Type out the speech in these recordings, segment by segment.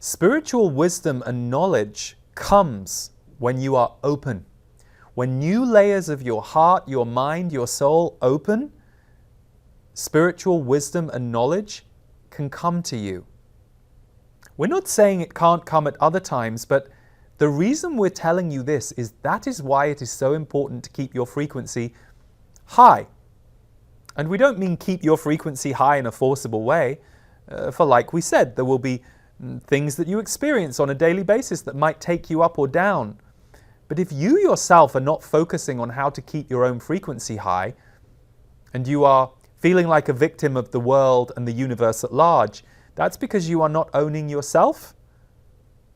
Spiritual wisdom and knowledge comes when you are open. When new layers of your heart, your mind, your soul open, spiritual wisdom and knowledge can come to you. We're not saying it can't come at other times, but the reason we're telling you this is that is why it is so important to keep your frequency high. And we don't mean keep your frequency high in a forcible way. For like we said, there will be things that you experience on a daily basis that might take you up or down. But if you yourself are not focusing on how to keep your own frequency high, and you are feeling like a victim of the world and the universe at large, that's because you are not owning yourself.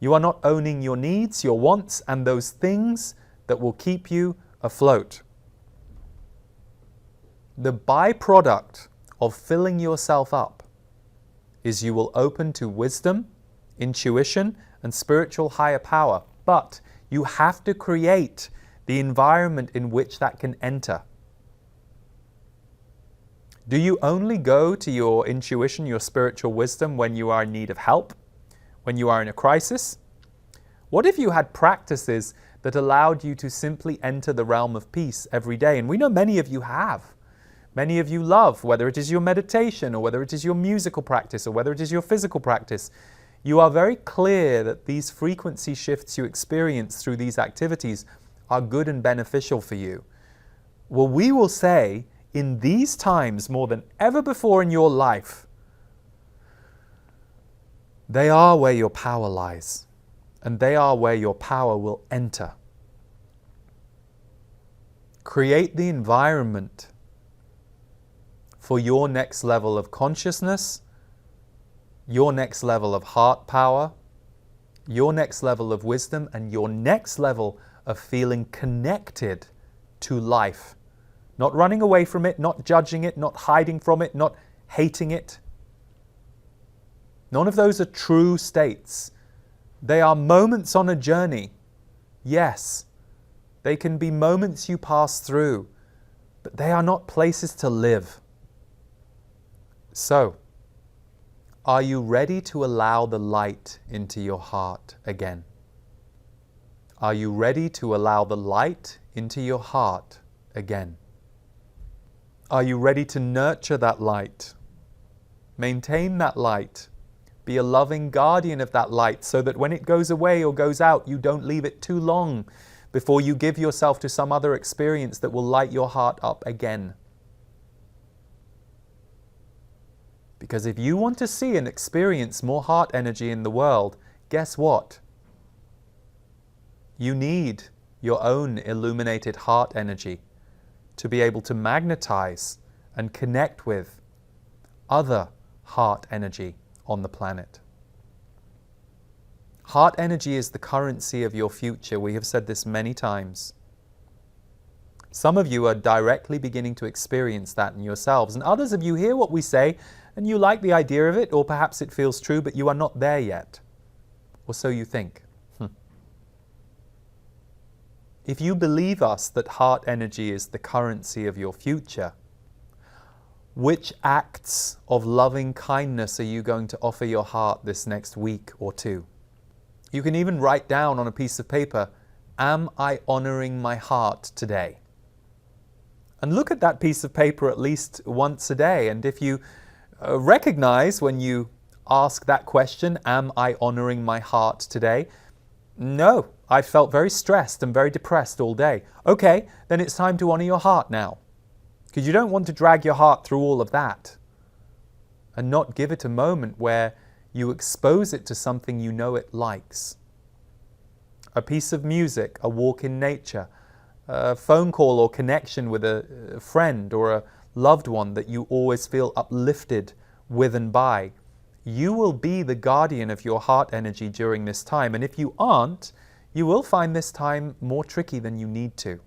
You are not owning your needs, your wants, and those things that will keep you afloat. The byproduct of filling yourself up is you will open to wisdom, intuition, and spiritual higher power. But you have to create the environment in which that can enter. Do you only go to your intuition, your spiritual wisdom, when you are in need of help? When you are in a crisis? What if you had practices that allowed you to simply enter the realm of peace every day? And we know many of you have. Many of you love, whether it is your meditation or whether it is your musical practice or whether it is your physical practice. You are very clear that these frequency shifts you experience through these activities are good and beneficial for you. Well, we will say, in these times more than ever before in your life, they are where your power lies, and they are where your power will enter. Create the environment for your next level of consciousness, your next level of heart power, your next level of wisdom, and your next level of feeling connected to life. Not running away from it, not judging it, not hiding from it, not hating it. None of those are true states. They are moments on a journey. Yes, they can be moments you pass through, but they are not places to live. So, are you ready to allow the light into your heart again? Are you ready to allow the light into your heart again? Are you ready to nurture that light? Maintain that light. Be a loving guardian of that light so that when it goes away or goes out, you don't leave it too long before you give yourself to some other experience that will light your heart up again. Because if you want to see and experience more heart energy in the world, guess what? You need your own illuminated heart energy to be able to magnetize and connect with other heart energy on the planet. Heart energy is the currency of your future. We have said this many times. Some of you are directly beginning to experience that in yourselves, and others of you hear what we say and you like the idea of it, or perhaps it feels true, but you are not there yet. Or so you think. If you believe us that heart energy is the currency of your future, which acts of loving kindness are you going to offer your heart this next week or two? You can even write down on a piece of paper, am I honoring my heart today? And look at that piece of paper at least once a day. And if you recognize when you ask that question, am I honoring my heart today? No, I felt very stressed and very depressed all day. Okay, then it's time to honor your heart now. Because you don't want to drag your heart through all of that and not give it a moment where you expose it to something you know it likes. A piece of music, a walk in nature, a phone call or connection with a friend or a loved one that you always feel uplifted with and by. You will be the guardian of your heart energy during this time. And if you aren't, you will find this time more tricky than you need to.